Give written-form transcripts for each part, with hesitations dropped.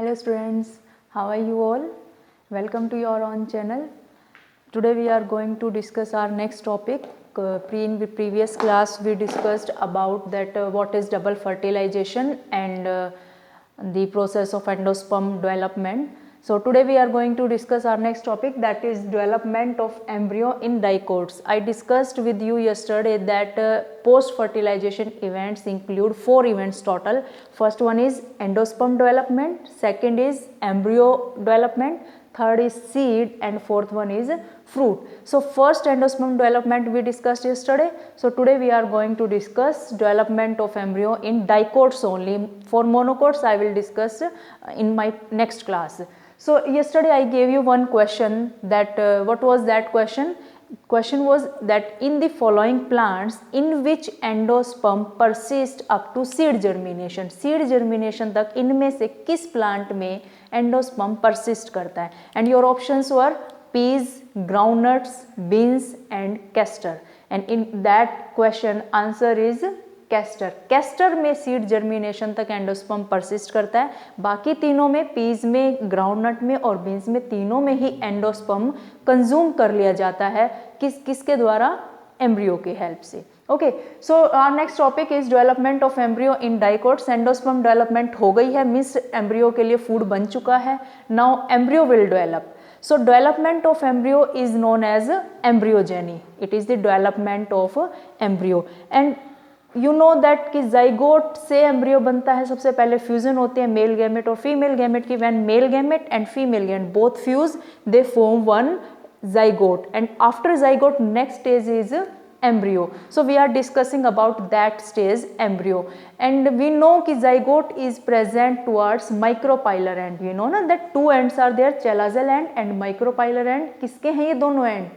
Hello students, how are you all? Welcome to your own channel. Today we are going to discuss our next topic. In the previous class we discussed about that what is double fertilization and the process of endosperm development. So today we are going to discuss our next topic, that is development of embryo in dicots. I discussed with you yesterday that post fertilization events include 4 events total. First one is endosperm development, second is embryo development, third is seed, and fourth one is fruit. So first endosperm development we discussed yesterday. So today we are going to discuss development of embryo in dicots only. For monocots I will discuss in my next class. So yesterday I gave you one question, that what was that question? Question was that in the following plants in which endosperm persist up to seed germination, seed germination तक इनमें से किस plant में endosperm persist करता है? And your options were peas, groundnuts, beans and castor. And in that question answer is castor. Castor में seed germination तक endosperm persist करता है. बाकी तीनों में, पीज में, ग्राउंडनट में और बीन्स में, तीनों में ही एंडोस्पर्म कंज्यूम कर लिया जाता है. किसके द्वारा? एम्ब्रियो के हेल्प से. Okay, so our next topic is development of embryo in dicots. Endosperm development हो गई है, मीन्स एम्ब्रियो के लिए फूड बन चुका है. Now embryo will develop. So development of embryo is known as embryogeny. It is the development of embryo. And you know that कि zygote से embryo बनता है. सबसे पहले fusion होते हैं मेल गैमेट और फीमेल गैमेट की. when male gamete and female gamete both fuse, they form one zygote. And after zygote, next stage is embryo. So we are discussing about that stage, embryo. And we know कि zygote is present towards micropylar end. You know ना that two ends are there, chalazal end and micropylar end. किसके हैं ये दोनों end?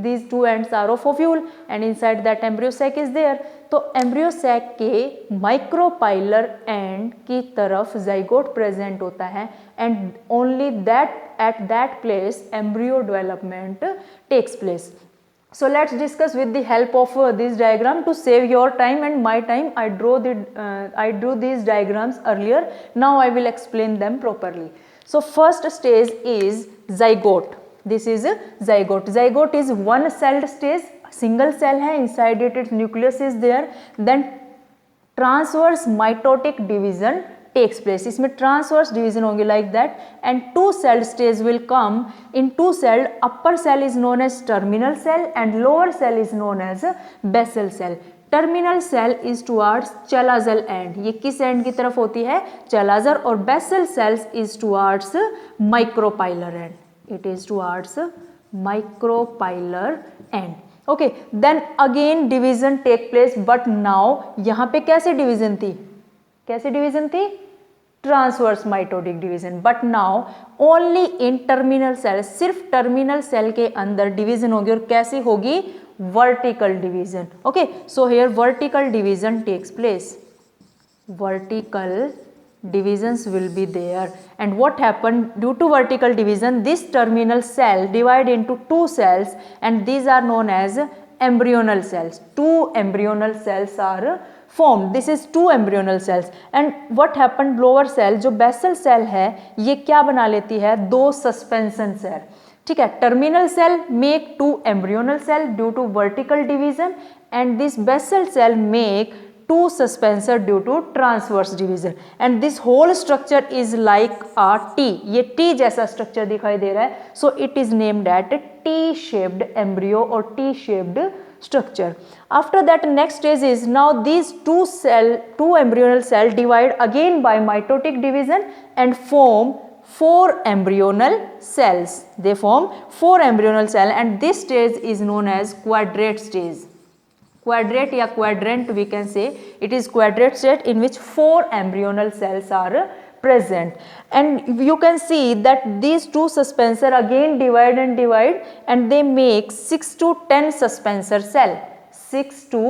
These two ends are of ovule and inside that embryo sac is there. तो embryo sac के micropylar end की तरफ zygote present होता है and only that at that place embryo development takes place. So let's discuss with the help of this diagram to save your time and my time. I drew these diagrams earlier. Now I will explain them properly. So first stage is zygote. This is zygote. Zygote is one celled stage, single cell है, inside it its nucleus is there. Then transverse mitotic division takes place. इसमें transverse division होंगे like that, and two celled stage will come. In two celled, upper cell is known as terminal cell and lower cell is known as basal cell. Terminal cell is towards chalazal end. ये किस end की तरफ होती है? Chalazal. और basal cells is towards micropylar end. It is towards micropylar end. Okay, then again division take place, but now यहाँ पे कैसे डिवीजन थी? कैसे डिवीजन थी? Transverse mitotic division. But now only in terminal cell, सिर्फ terminal cell के अंदर division होगी. और कैसी होगी? Vertical division. Okay, so here vertical division takes place. Vertical divisions will be there. And what happened due to vertical division? This terminal cell divide into two cells and these are known as embryonal cells. Two embryonal cells are formed. This is two embryonal cells. And what happened? Lower cell जो basal cell है ये क्या बना लेती है? दो suspension cell. ठीक है, terminal cell make two embryonal cell due to vertical division and this basal cell make two suspensor due to transverse division. And this whole structure is like a T. ये T जैसा structure दिखाई दे रहा है. So it is named at T-shaped embryo or T-shaped structure. After that, next stage is now these two embryonal cell divide again by mitotic division and form 4 embryonal cells. They form 4 embryonal cell and this stage is known as quadrate stage. Quadrate या quadrant we can say. It is quadrate state in which 4 embryonal cells are present. And you can see that these two suspensor again divide and they make 6 to 10 suspensor cell. 6 to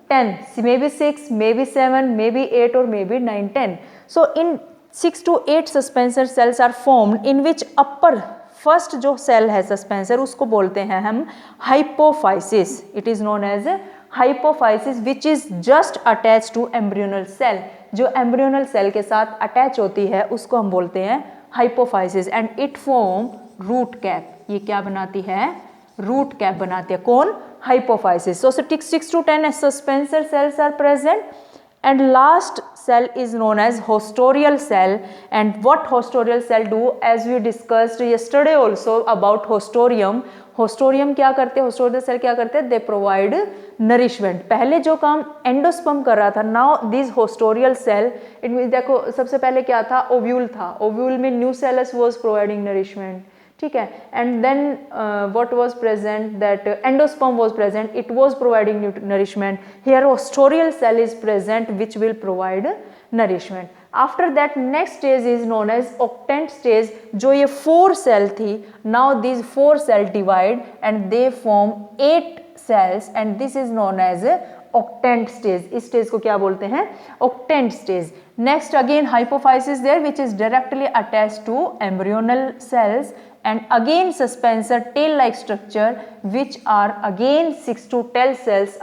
10, maybe 6, maybe 7, maybe 8 or maybe 9, 10. So in 6 to 8 suspensor cells are formed in which upper first जो cell है suspensor उसको बोलते हैं हम hypophysis. It is known as hypophysis which is just attach to embryonal cell, जो embryonal cell के साथ attach होती है उसको हम बोलते हैं hypophysis, and it form root cap. ये क्या बनाती है? रूट कैप बनाती है। कौन? Hypophysis. So 6 to 10 suspensor cells are present, and last cell is known as hostorial cell. And what hostorial cell do, as we discussed yesterday also about hostorium क्या करते हैं? hostorial cell क्या करते हैं? They provide nourishment. पहले जो काम endosperm कर रहा था, now this hostorial cell, it means देखो सबसे पहले क्या था? ओव्यूल था, ओव्यूल में nucellus was providing nourishment, ठीक है, and then what was present, that endosperm was present, it was providing nourishment. हियर hostorial cell is present which will provide nourishment. After that next stage is known as octant stage. जो ये 4 cell थी, now this 4 cell divide and they form 8 cells and this is known as octant stage. इस stage को क्या बोलते हैं? octant stage. Next again hypophysis there which is directly attached to embryonal cells, and again suspensor tail like structure which are again 6 to 10 cells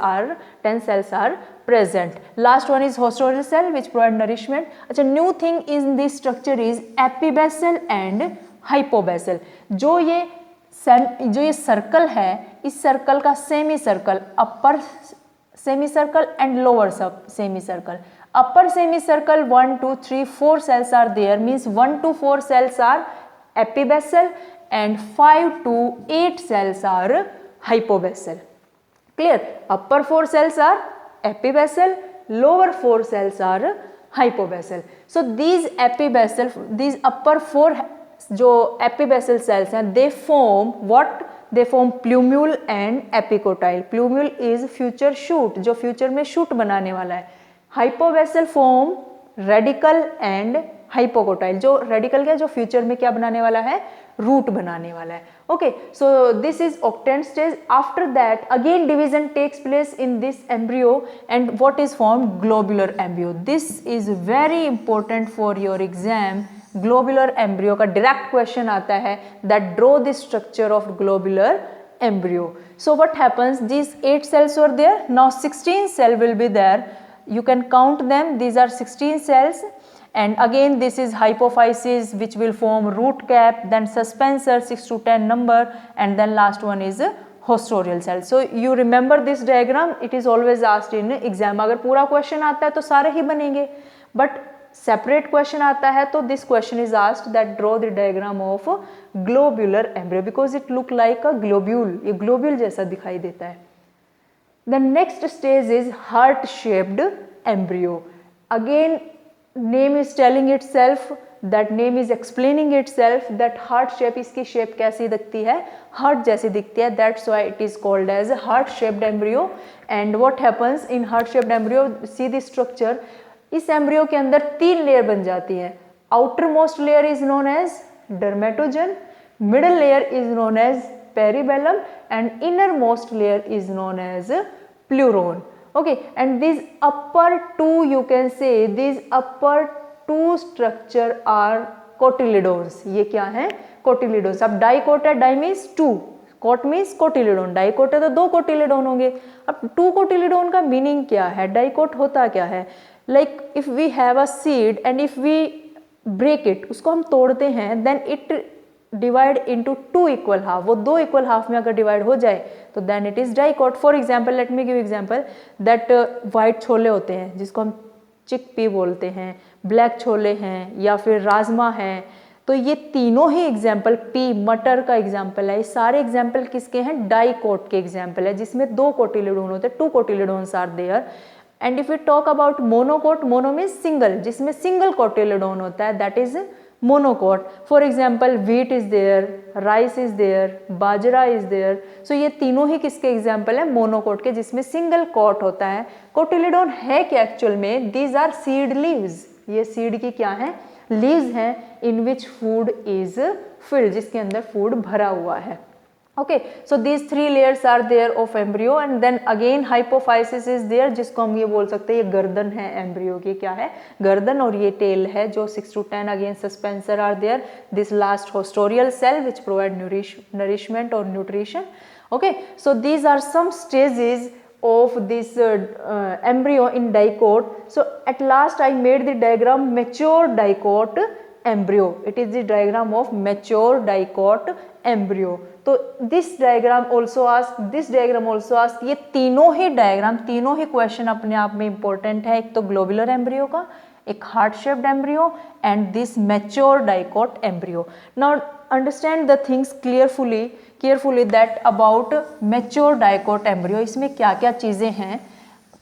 are present. Last one is hostorial cell which provide nourishment. अच्छा, new thing in this structure is epibasal and hypobasal. जो ये circle है, इस circle का semi circle, upper semi circle and lower semi circle. Upper semi circle 1 2 3 4 cells are there, means 1 to 4 cells are epibasal and 5 to 8 cells are hypobasal. Clear? Upper 4 cells are epibasal, lower 4 cells are hypobasal. So these upper 4 जो epibasal cells हैं, they form what? They form plumule and epicotyl. Plumule is future shoot, जो future में shoot बनाने वाला है. Hypobasal form radical and hypocotyl. जो radical क्या, जो future में क्या बनाने वाला है? root बनाने वाला है. Okay, so this is octant stage. After that again division takes place in this embryo and what is formed? Globular embryo. This is very important for your exam. Globular embryo का direct question आता है, that draw the structure of globular embryo. So what happens, these 8 cells were there, now 16 cell will be there, you can count them, these are 16 cells, and again this is hypophysis which will form root cap, then suspensor 6 to 10 number, and then last one is hostorial cell. So you remember this diagram, it is always asked in exam. अगर पूरा question आता है तो सारे ही बनेंगे, but separate question आता है तो this question is asked that draw the diagram of globular embryo because it look like a globule, ये ग्लोब्यूल जैसा दिखाई देता है. The next stage is heart shaped embryo. Again name is telling itself, that name is explaining itself, that heart shape, इसकी shape कैसी दिखती है? Heart जैसी दिखती है, that's why it is called as heart shaped embryo. And what happens in heart shaped embryo, see the structure. इस embryo के अंदर 3 लेयर बन जाती है. Outermost layer is known as dermatogen, middle layer is known as periblem and innermost layer is known as plerome. Okay, and this upper 2 you can say, this upper 2 structure are cotyledons. ये क्या है? Cotyledons. अब dicot है, di means 2, cot means cotyledon, dicot है तो 2 कोटिलिडोन होंगे. अब 2 कोटिलिडोन का मीनिंग क्या है? डाइकोट होता क्या है? Like if we have a seed and if we break it, उसको हम तोड़ते हैं, then it divide into 2 equal half. वो 2 इक्वल हाफ में अगर डिवाइड हो जाए तो then it is dicot. For example, let me give example that white chole होते हैं जिसको हम चिकपी बोलते हैं, ब्लैक छोले हैं या फिर राजमा है, तो ये तीनों ही एग्जाम्पल, पी मटर का एग्जाम्पल है, ये सारे एग्जाम्पल किसके हैं? डाइकोट के एग्जाम्पल है जिसमें 2 कोटिलिडोन होते हैं, 2 cotyledons are there. And if you talk about monocot, mono means single, जिसमें सिंगल कोटिलिडोन होता है, that is monocot. For example wheat is there, rice is there, bajra is there. So ये तीनों ही किसके एग्जाम्पल है? मोनोकोट के, जिसमें सिंगल कोट होता है. कोटिलिडोन है क्या एक्चुअल में? These are seed leaves. ये सीड की क्या है? लीव्स हैं in which food is filled, जिसके अंदर फूड भरा हुआ है. Okay, so these 3 layers are there of embryo and then again hypophysis is there, जिसको हम ये बोल सकते हैं ये गर्दन है embryo की. क्या है? गर्दन. और ये tail है जो 6 to 10 again suspensor are there. This last hostorial cell which provide nourishment or nutrition. Okay, so these are some stages of this embryo in dicot. So at last I made the diagram mature dicot embryo. It is the diagram of mature dicot embryo. तो this diagram also ask ये तीनों ही diagram, तीनों ही question अपने आप में important है. एक तो globular embryo का, एक heart shaped embryo and this mature dicot embryo. Now understand the things carefully that about mature dicot embryo. इसमें क्या क्या चीज़ें हैं,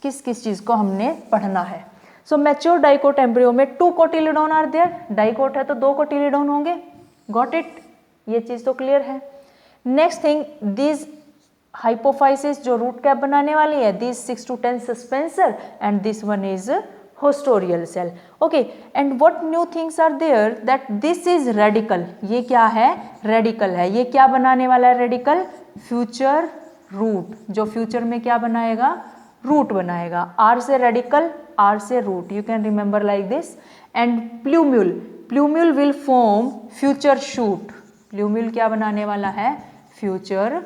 किस किस चीज़ को हमने पढ़ना है. सो मैच्योर डाइकोट एम्ब्रियो में 2 कोटिलिडोन आर देयर. डाइकोट है तो 2 कोटिलिडोन होंगे. गॉट इट, ये चीज़ तो क्लियर है. नेक्स्ट थिंग, दिस हाइपोफाइसिस जो रूट कैप बनाने वाली है, this 6 to 10 suspensor and this one is haustorial cell. Okay, and what new things are there that this is radical. ये क्या है, रेडिकल है. ये क्या बनाने वाला है रेडिकल, फ्यूचर रूट. जो फ्यूचर में क्या बनाएगा, रूट बनाएगा. आर से रेडिकल, आर से root, you can remember like this. And plumule will form future shoot. Plumule क्या बनाने वाला है, फ्यूचर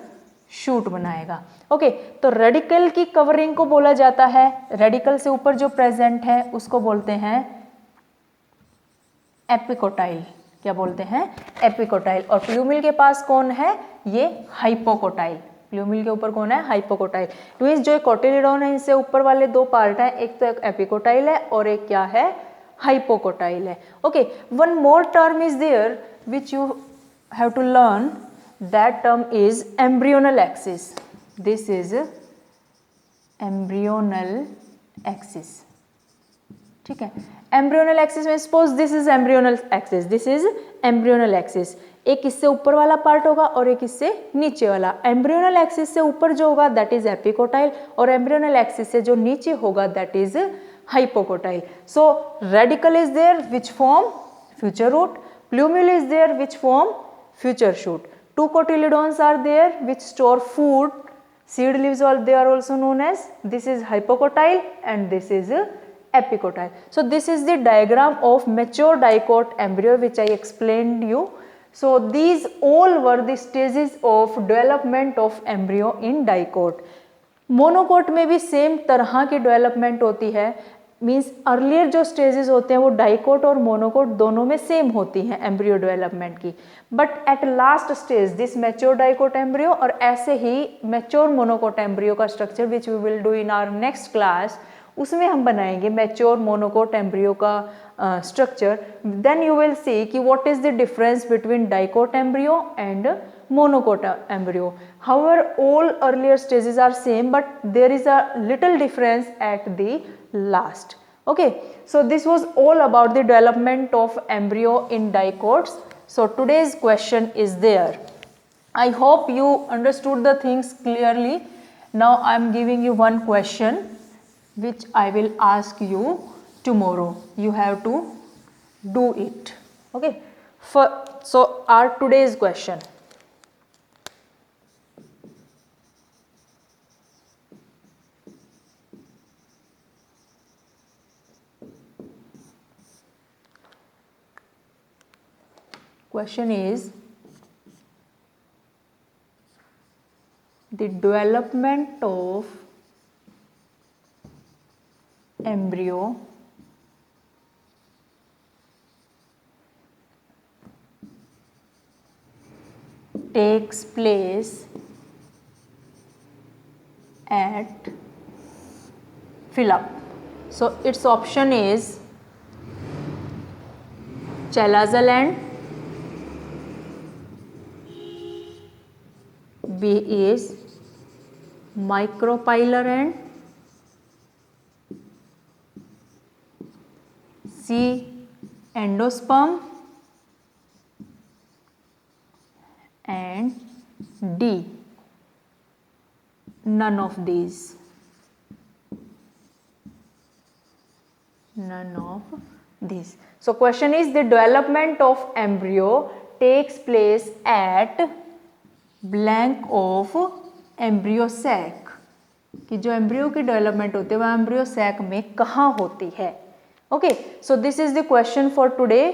शूट बनाएगा. ओके, तो रेडिकल की कवरिंग को बोला जाता है, रेडिकल से ऊपर जो प्रेजेंट है उसको बोलते हैं एपिकोटाइल. क्या बोलते हैं, एपिकोटाइल. और प्लूम्यूल के पास कौन है, ये हाइपोकोटाइल. प्लूम्यूल के ऊपर कौन है, हाइपोकोटाइल. मींस जो कोटिलिडोन है इनसे ऊपर वाले 2 पार्ट हैं, एक तो एक एपिकोटाइल है और एक क्या है, हाइपोकोटाइल है. Okay, one more term is there which you have to learn. That term is embryonal axis. This is embryonal axis. ठीक है, एम्ब्रियोनल एक्सिस में suppose this is embryonal axis, this is embryonal axis. एक इससे ऊपर वाला part होगा और एक इससे नीचे वाला. एम्ब्रियोनल एक्सिस से ऊपर जो होगा दैट इज एपिकोटाइल और एम्ब्रियोनल एक्सिस से जो नीचे होगा that is hypocotyl. So radical is there which form future root. Plumule is there which form future shoot. 2 cotyledons are there which store food. Seed leaves they are also known as, this is hypocotyle and this is epicotyle. So this is the diagram of mature dicot embryo which I explained you. So these all were the stages of development of embryo in dicot. Monocot में भी same तरह की development होती है. Means earlier जो stages होते हैं वो डाइकोट और मोनोकोट दोनों में सेम होती हैं एम्ब्रियो डेवलपमेंट की. But at last stage this mature dicot embryo और ऐसे ही मैच्योर मोनोकोट एम्ब्रियो का structure which we will do in our next class, उसमें हम बनाएंगे मैच्योर मोनोकोट एम्ब्रियो का structure. Then you will see कि what is the difference between dicot embryo and monocote embryo. However, all earlier stages are same, but there is a little difference at the last. Okay, so this was all about the development of embryo in dicots. So today's question is there. I hope you understood the things clearly. Now I am giving you one question which I will ask you tomorrow. You have to do it. Okay, so our today's question. Question is, the development of embryo takes place at fill up. So its option is Chalazal end, B is micropilar end, C endosperm and D none of these. None of these. So question is, the development of embryo takes place at blank of embryo sac. कि जो embryo की development होती है वह embryo sac में कहाँ होती है. Okay, so this is the question for today.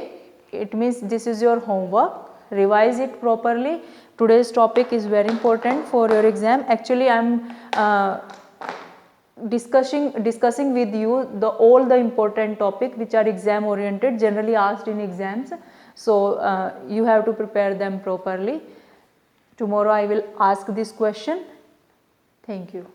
It means this is your homework. Revise it properly. Today's topic is very important for your exam. Actually I am discussing with you all the important topic which are exam oriented, generally asked in exams. So you have to prepare them properly. Tomorrow I will ask this question. Thank you.